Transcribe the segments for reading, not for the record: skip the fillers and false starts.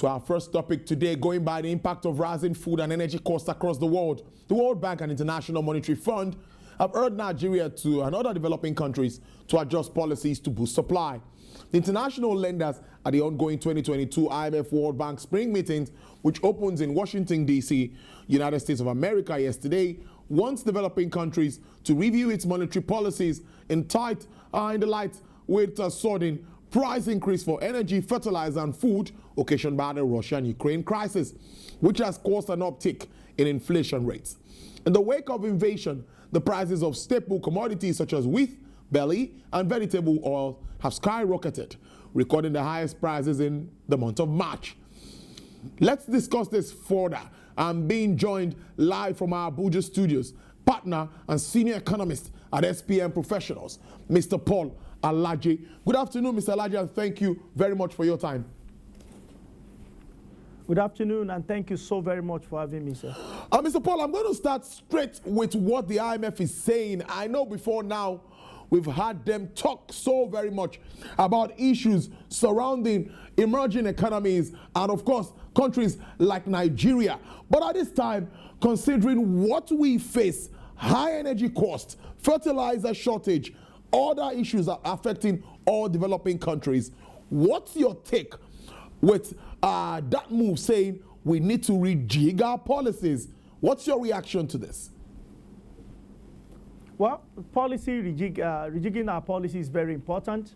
To our first topic today, going by the impact of rising food and energy costs across the world, the World Bank and International Monetary Fund have urged Nigeria and other developing countries to adjust policies to boost supply. The international lenders at the ongoing 2022 IMF World Bank Spring Meetings, which opens in Washington, D.C., United States of America yesterday, wants developing countries to review its monetary policies in the light with a sudden price increase for energy, fertilizer, and food occasioned by the Russia and Ukraine crisis, which has caused an uptick in inflation rates. In the wake of invasion, the prices of staple commodities such as wheat, barley, and vegetable oil have skyrocketed, recording the highest prices in the month of March. Let's discuss this further. I'm being joined live from our Abuja studios, partner and senior economist at SPM Professionals, Mr. Paul Alaje. Good afternoon, Mr. Alaje, and thank you very much for your time. Good afternoon, and thank you so very much for having me, sir. Mr. Paul, I'm going to start straight with what the IMF is saying. I know before now we've had them talk so very much about issues surrounding emerging economies and, of course, countries like Nigeria. But at this time, considering what we face, high energy costs, fertilizer shortage, other issues are affecting all developing countries, what's your take with that move saying we need to rejig our policies? What's your reaction to this? Well, rejigging our policy is very important.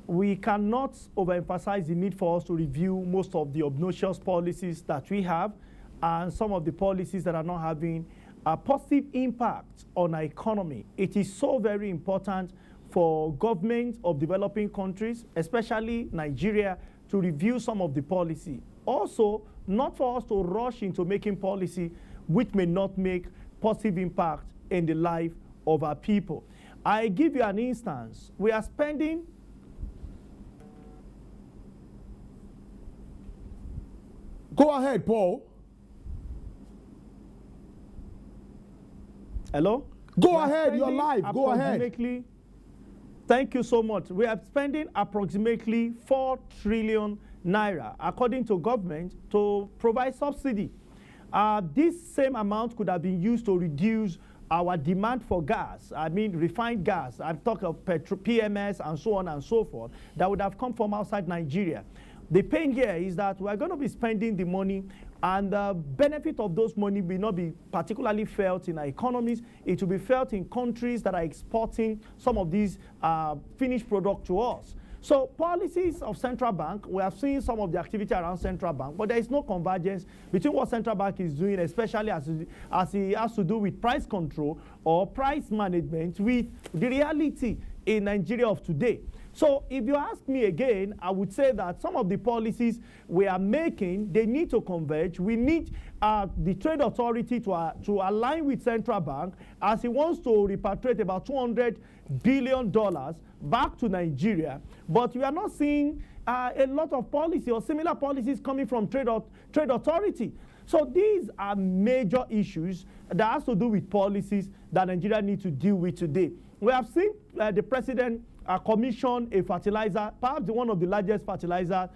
We cannot overemphasize the need for us to review most of the obnoxious policies that we have and some of the policies that are not having a positive impact on our economy. It is so very important for governments of developing countries, especially Nigeria, to review some of the policy. Also, not for us to rush into making policy which may not make positive impact in the life of our people. I give you an instance. We are spending Go ahead, Paul. Hello? Go ahead, you're live. Go ahead. Thank you so much. We are spending approximately 4 trillion naira, according to government, to provide subsidy. This same amount could have been used to reduce our demand for gas, refined gas. I'm talking of PMS and so on and so forth, that would have come from outside Nigeria. The pain here is that we're going to be spending the money, and the benefit of those money will not be particularly felt in our economies. It will be felt in countries that are exporting some of these finished products to us. So policies of central bank, we have seen some of the activity around central bank, but there is no convergence between what central bank is doing, especially as it has to do with price control or price management, with the reality in Nigeria of today. So if you ask me again, I would say that some of the policies we are making, they need to converge. We need the trade authority to align with central bank as he wants to repatriate about $200 billion back to Nigeria. But we are not seeing a lot of policy or similar policies coming from trade authority. So these are major issues that has to do with policies that Nigeria needs to deal with today. We have seen the president commission a fertilizer, perhaps one of the largest fertilizer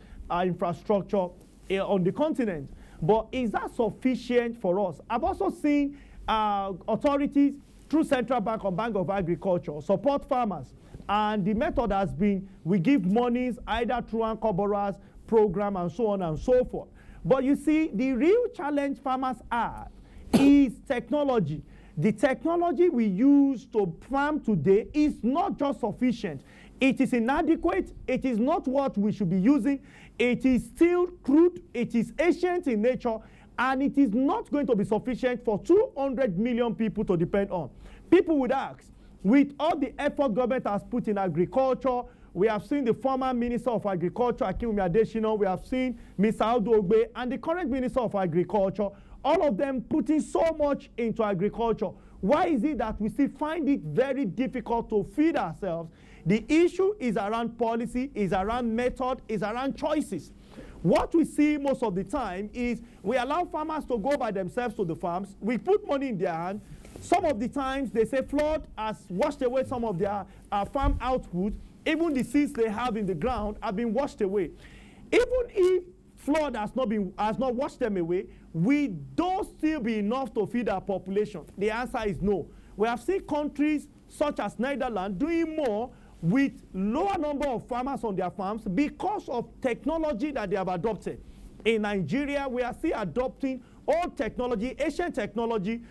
infrastructure on the continent. But is that sufficient for us? I've also seen authorities through Central Bank or Bank of Agriculture support farmers. And the method has been, we give monies either through Anchor Borrowers program and so on and so forth. But you see, the real challenge farmers are is technology. The technology we use to farm today is not just sufficient. It is inadequate. It is not what we should be using. It is still crude. It is ancient in nature. And it is not going to be sufficient for 200 million people to depend on. People would ask, with all the effort government has put in agriculture, we have seen the former Minister of Agriculture, Akinwumi Adesina, we have seen Mr. Audu Ogbe, and the current Minister of Agriculture, all of them putting so much into agriculture. Why is it that we still find it very difficult to feed ourselves? The issue is around policy, is around method, is around choices. What we see most of the time is we allow farmers to go by themselves to the farms. We put money in their hand. Some of the times they say flood has washed away some of their farm output. Even the seeds they have in the ground have been washed away. Even if flood has not washed them away, will those still be enough to feed our population? The answer is no. We have seen countries such as Netherlands doing more with lower number of farmers on their farms because of technology that they have adopted. In Nigeria, we are still adopting old technology, ancient technology,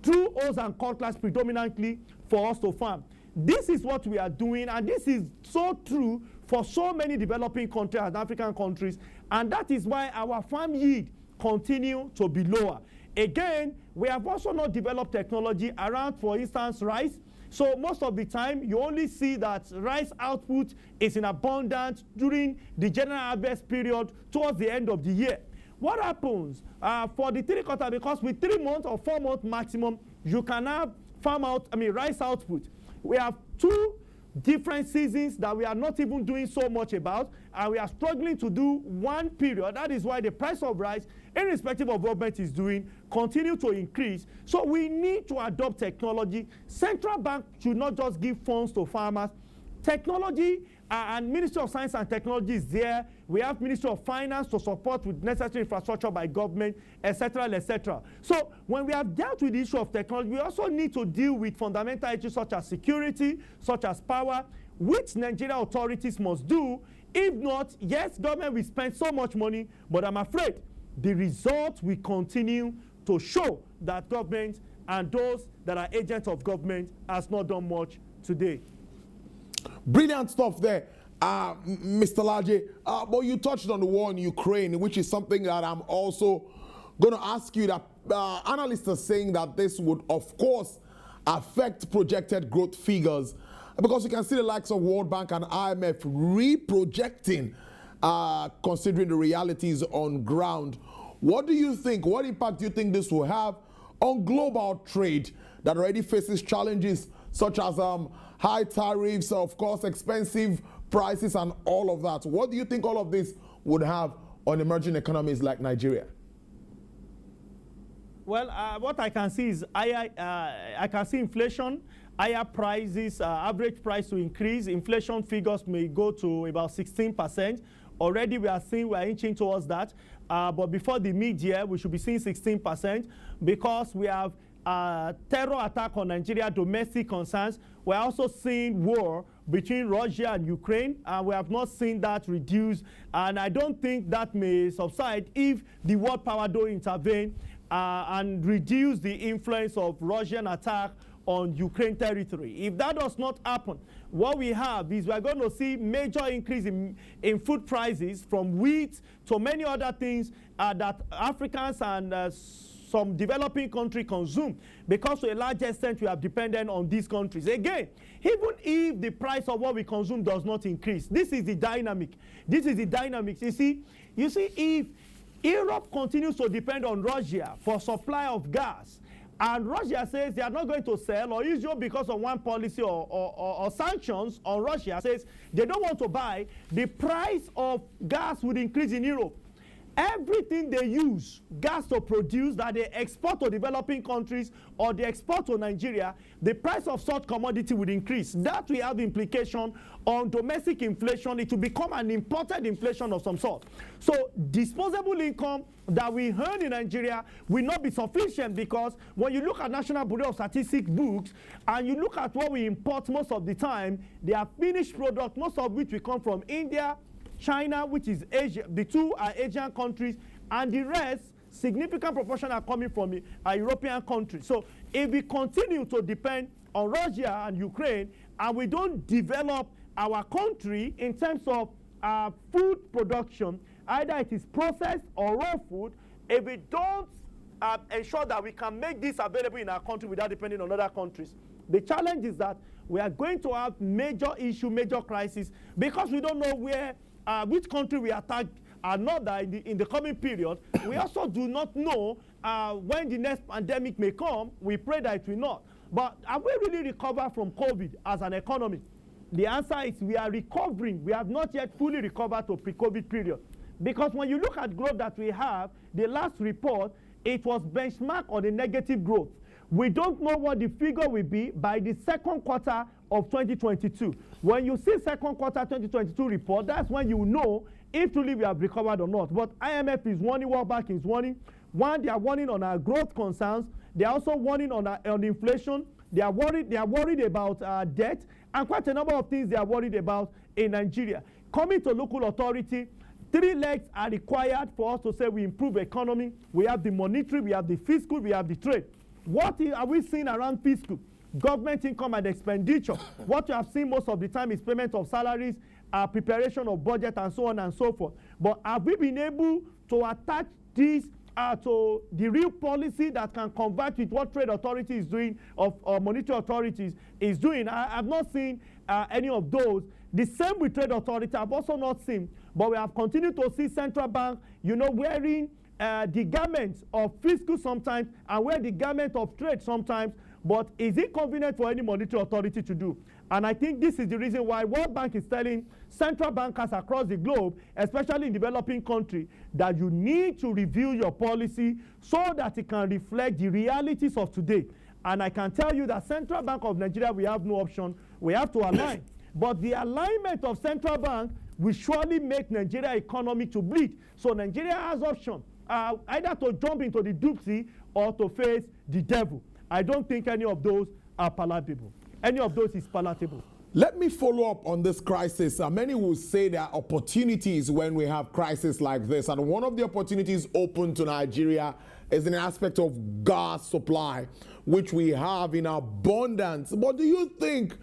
through hoes and cutlass predominantly for us to farm. This is what we are doing, and this is so true for so many developing countries and African countries, and that is why our farm yield continue to be lower. Again, we have also not developed technology around, for instance, rice. So most of the time, you only see that rice output is in abundance during the general harvest period towards the end of the year. What happens for the 3 quarters? Because with 3 months or 4 months maximum, you can have rice output. We have 2 different seasons that we are not even doing so much about, and we are struggling to do one period. That is why the price of rice, irrespective of what government is doing, continue to increase. So we need to adopt technology. Central bank should not just give funds to farmers. Technology and Ministry of Science and Technology is there. We have Ministry of Finance to support with necessary infrastructure by government, etc., etc. So when we have dealt with the issue of technology, we also need to deal with fundamental issues such as security, such as power, which Nigerian authorities must do. If not, yes, government will spend so much money, but I'm afraid the results will continue to show that government and those that are agents of government has not done much today. Brilliant stuff there, Mr. Laje. But you touched on the war in Ukraine, which is something that I'm also going to ask you. That analysts are saying that this would, of course, affect projected growth figures, because you can see the likes of World Bank and IMF reprojecting, considering the realities on ground. What do you think? What impact do you think this will have on global trade that already faces challenges such as high tariffs, of course, expensive prices, and all of that? What do you think all of this would have on emerging economies like Nigeria? Well, what I can see is I can see inflation, higher prices, average price to increase. Inflation figures may go to about 16%. Already we are inching towards that. But before the mid-year, we should be seeing 16% because we have terror attack on Nigeria, domestic concerns. We're also seeing war between Russia and Ukraine, and we have not seen that reduce. And I don't think that may subside if the world power don't intervene and reduce the influence of Russian attack on Ukraine territory. If that does not happen, what we have is we're going to see major increase in food prices, from wheat to many other things that Africans and some developing countries consume, because to a large extent we have depended on these countries. Again, even if the price of what we consume does not increase, this is the dynamic. This is the dynamics. You see, if Europe continues to depend on Russia for supply of gas, and Russia says they are not going to sell, or Israel, because of one policy or sanctions on Russia, says they don't want to buy, the price of gas would increase in Europe. Everything they use gas to produce that they export to developing countries or they export to Nigeria, the price of such commodity would increase. That will have implication on domestic inflation. It will become an imported inflation of some sort. So disposable income that we earn in Nigeria will not be sufficient, because when you look at National Bureau of Statistics books and you look at what we import most of the time, they are finished products, most of which will come from India, China, which is Asia. The two are Asian countries, and the rest, significant proportion, are coming from European countries. So if we continue to depend on Russia and Ukraine, and we don't develop our country in terms of food production, either it is processed or raw food, if we don't ensure that we can make this available in our country without depending on other countries, the challenge is that we are going to have major issue, major crisis, because we don't know where which country we attack another in the coming period. We also do not know when the next pandemic may come. We pray that it will not. But have we really recovered from COVID as an economy? The answer is we are recovering. We have not yet fully recovered to pre-COVID period. Because when you look at growth that we have, the last report, it was benchmarked on a negative growth. We don't know what the figure will be by the second quarter of 2022. When you see second quarter 2022 report, that's when you know if truly we have recovered or not. But IMF is warning, World Bank is warning. One, they are warning on our growth concerns. They are also warning on inflation. They are worried about debt, and quite a number of things they are worried about in Nigeria. Coming to local authority, 3 legs are required for us to say we improve economy. We have the monetary, we have the fiscal, we have the trade. What are we seeing around fiscal? Government income and expenditure. What you have seen most of the time is payment of salaries, preparation of budget, and so on and so forth. But have we been able to attach this to the real policy that can convert with what trade authority is doing or monetary authorities is doing? I have not seen any of those. The same with trade authority, I've also not seen. But we have continued to see central bank, wearing the garments of fiscal sometimes and wear the garment of trade sometimes. But is it convenient for any monetary authority to do? And I think this is the reason why World Bank is telling central bankers across the globe, especially in developing countries, that you need to review your policy so that it can reflect the realities of today. And I can tell you that Central Bank of Nigeria, we have no option. We have to align. But the alignment of central bank will surely make Nigeria economy to bleed. So Nigeria has option, either to jump into the deep sea or to face the devil. I don't think any of those are palatable. Any of those is palatable. Let me follow up on this crisis. Many will say there are opportunities when we have crisis like this. And one of the opportunities open to Nigeria is in the aspect of gas supply, which we have in abundance. But do you think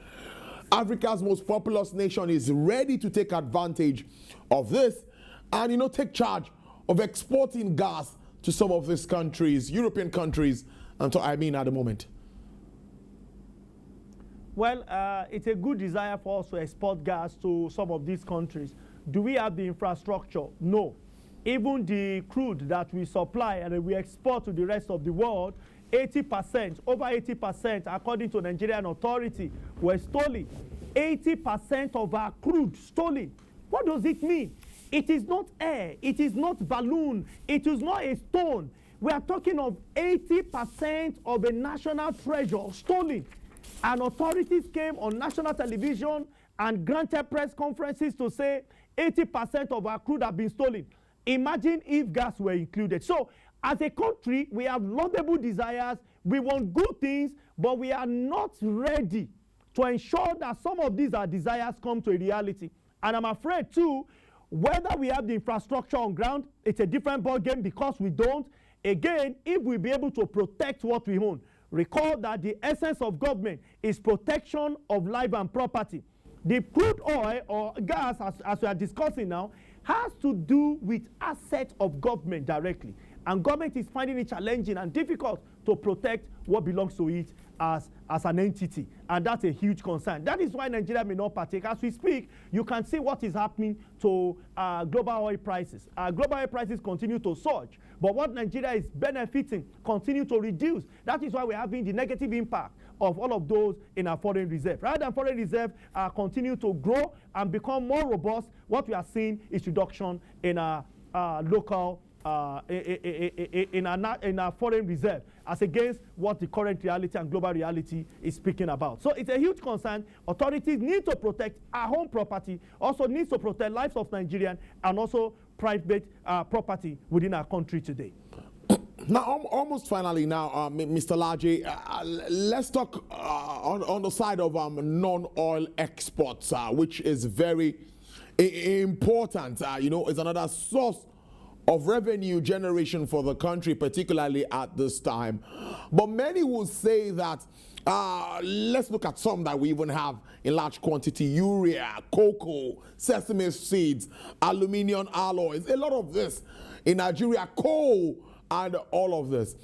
Africa's most populous nation is ready to take advantage of this and, take charge of exporting gas to some of these countries, European countries, at the moment? Well, it's a good desire for us to export gas to some of these countries. Do we have the infrastructure? No. Even the crude that we supply and we export to the rest of the world, 80%, over 80%, according to Nigerian authority, were stolen. 80% of our crude stolen. What does it mean? It is not air. It is not balloon. It is not a stone. We are talking of 80% of a national treasure stolen. And authorities came on national television and granted press conferences to say 80% of our crude have been stolen. Imagine if gas were included. So, as a country, we have laudable desires. We want good things, but we are not ready to ensure that some of these our desires come to a reality. And I'm afraid, too, whether we have the infrastructure on ground, it's a different ballgame because we don't. Again, if we be able to protect what we own, recall that the essence of government is protection of life and property. The crude oil or gas, as we are discussing now, has to do with assets of government directly. And government is finding it challenging and difficult to protect what belongs to it as an entity. And that's a huge concern. That is why Nigeria may not partake. As we speak, you can see what is happening to global oil prices. Global oil prices continue to surge. But what Nigeria is benefiting continue to reduce. That is why we're having the negative impact of all of those in our foreign reserve. Rather than foreign reserve continue to grow and become more robust, what we are seeing is reduction in our local in our foreign reserve as against what the current reality and global reality is speaking about. So it's a huge concern. Authorities need to protect our home property, also needs to protect lives of Nigerians and also private property within our country today. Now, almost finally now, Mr. Laje, let's talk on the side of non-oil exports, which is very important. It's another source of revenue generation for the country, particularly at this time. But many will say that, let's look at some that we even have in large quantity: urea, cocoa, sesame seeds, aluminium alloys, a lot of this in Nigeria, coal, and all of this.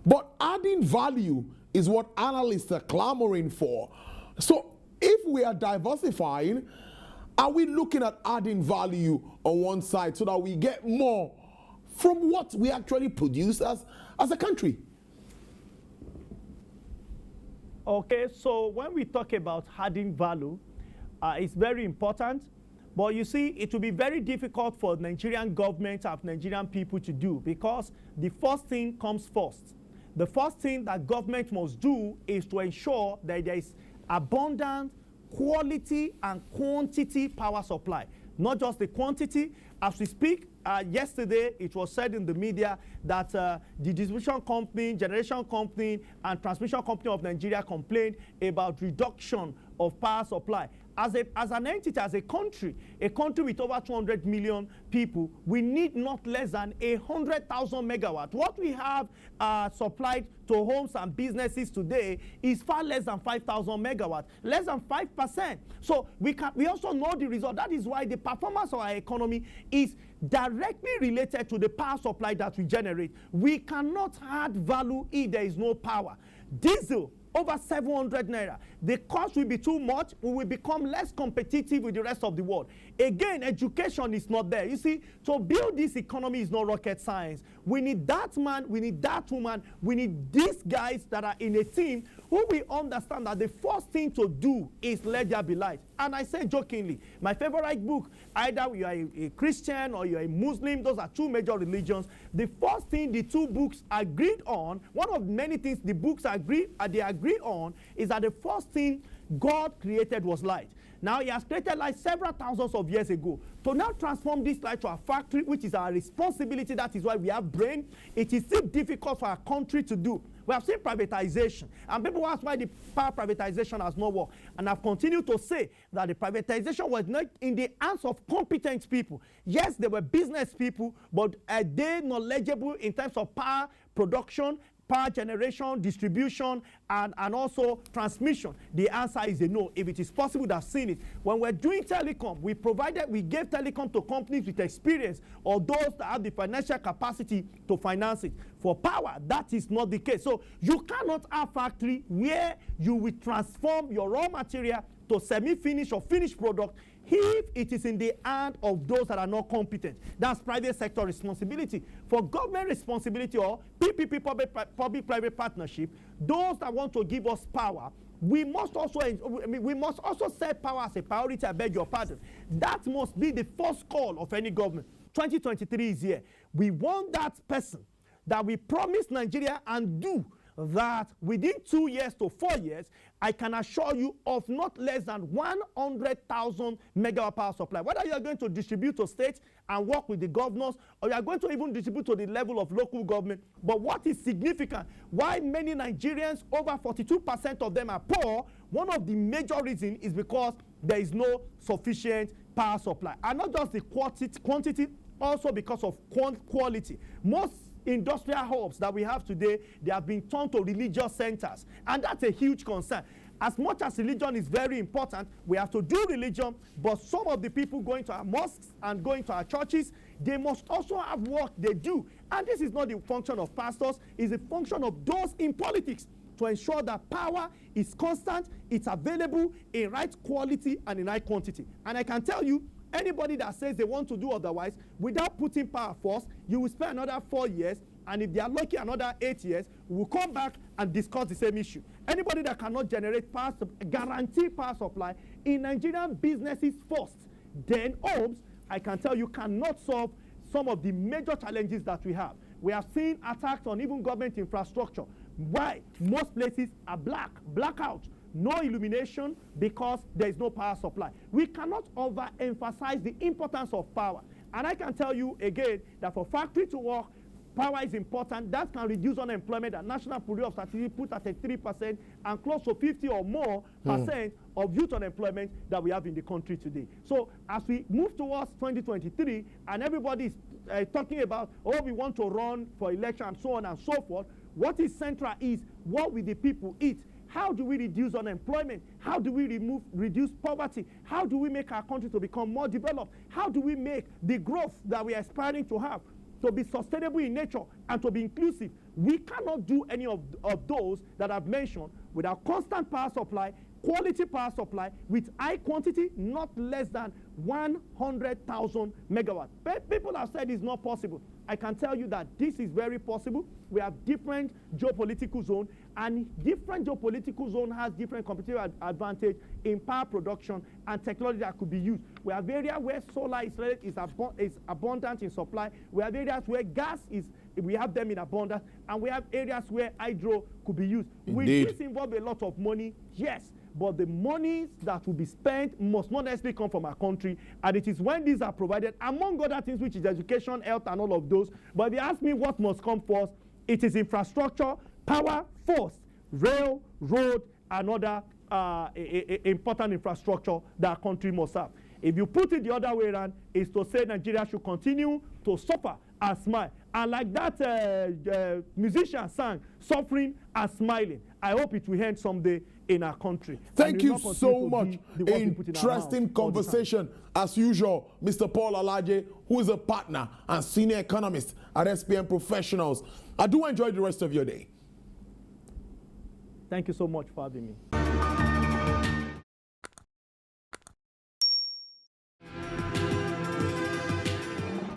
But adding value is what analysts are clamoring for. So if we are diversifying, are we looking at adding value on one side so that we get more from what we actually produce as a country? Okay, so when we talk about adding value, it's very important. But you see, it will be very difficult for Nigerian government and Nigerian people to do, because the first thing comes first. The first thing that government must do is to ensure that there is abundant quality and quantity power supply. not just the quantity. As we speak, yesterday it was said in the media that the distribution company, generation company, and transmission company of Nigeria complained about reduction of power supply. As an entity, as a country with over 200 million people, we need not less than 100,000 megawatts. What we have supplied to homes and businesses today is far less than 5,000 megawatts, less than 5%. So we also know the result. That is why the performance of our economy is directly related to the power supply that we generate. We cannot add value if there is no power. Diesel, over 700 naira. The cost will be too much. We will become less competitive with the rest of the world. Again, education is not there. You see, to build this economy is not rocket science. We need that man, we need that woman, we need these guys that are in a team who will understand that the first thing to do is let there be light. And I say jokingly, my favorite book, either you are a Christian or you are a Muslim, those are two major religions. The first thing the two books agreed on, one of many things the books agree on, is that the first thing God created was light. Now, he has created light several thousands of years ago. To now transform this light to a factory, which is our responsibility, that is why we have brain, it is still difficult for our country to do. We have seen privatization, and people ask why the power privatization has not worked. And I've continued to say that the privatization was not in the hands of competent people. Yes, they were business people, but are they knowledgeable in terms of power production, power generation, distribution, and also transmission? The answer is a no. If it is possible, they've seen it. When we're doing telecom, we gave telecom to companies with experience or those that have the financial capacity to finance it. For power, that is not the case. So you cannot have a factory where you will transform your raw material to semi-finished or finished product if it is in the hand of those that are not competent. That's private sector responsibility. For government responsibility or PPP, public-private partnership, those that want to give us power, we must also set power as a priority. I beg your pardon. That must be the first call of any government. 2023 is here. We want that person that we promise Nigeria and do that within 2 years to 4 years, I can assure you of not less than 100,000 megawatt power supply. Whether you are going to distribute to states and work with the governors, or you are going to even distribute to the level of local government. But what is significant, why many Nigerians, over 42% of them are poor, one of the major reasons is because there is no sufficient power supply. And not just the quantity, also because of quality. Most industrial hubs that we have today, they have been turned to religious centers, and that's a huge concern. As much as religion is very important, we have to do religion, but some of the people going to our mosques and going to our churches, they must also have work they do. And this is not the function of pastors, it's the function of those in politics to ensure that power is constant, it's available in right quality and in right quantity. And I can tell you, anybody that says they want to do otherwise, without putting power first, you will spend another 4 years, and if they are lucky, another 8 years, we will come back and discuss the same issue. Anybody that cannot generate power, guarantee power supply in Nigerian businesses first, then homes, I can tell you, cannot solve some of the major challenges that we have. We have seen attacks on even government infrastructure. Why? Most places are blackout. No illumination because there is no power supply. We cannot overemphasize the importance of power. And I can tell you again that for factory to work, power is important. That can reduce unemployment. The National Bureau of Statistics put at 3% and close to 50 or more percent of youth unemployment that we have in the country today. So as we move towards 2023 and everybody is talking about, oh, we want to run for election and so on and so forth, what is central is what will the people eat? How do we reduce unemployment? How do we reduce poverty? How do we make our country to become more developed? How do we make the growth that we are aspiring to have to be sustainable in nature and to be inclusive? We cannot do any of those that I've mentioned without constant power supply, quality power supply with high quantity, not less than 100,000 megawatts. People have said it's not possible. I can tell you that this is very possible. We have different geopolitical zones, and different geopolitical zone has different competitive advantage in power production and technology that could be used. We have areas where solar is abundant in supply. We have areas where gas we have them in abundance, and we have areas where hydro could be used. Will this involve a lot of money? Yes. but the monies that will be spent must not necessarily come from our country, and it is when these are provided, among other things, which is education, health, and all of those. But if you ask me what must come first, it is infrastructure, power first, rail, road, and other important infrastructure that our country must have. If you put it the other way around, is to say Nigeria should continue to suffer and smile. And like that musician sang, suffering and smiling. I hope it will end someday in our country. Thank you so much. Interesting conversation as usual. Mr. Paul Alaje, who is a partner and senior economist at SPM Professionals. I do enjoy the rest of your day. Thank you so much for having me.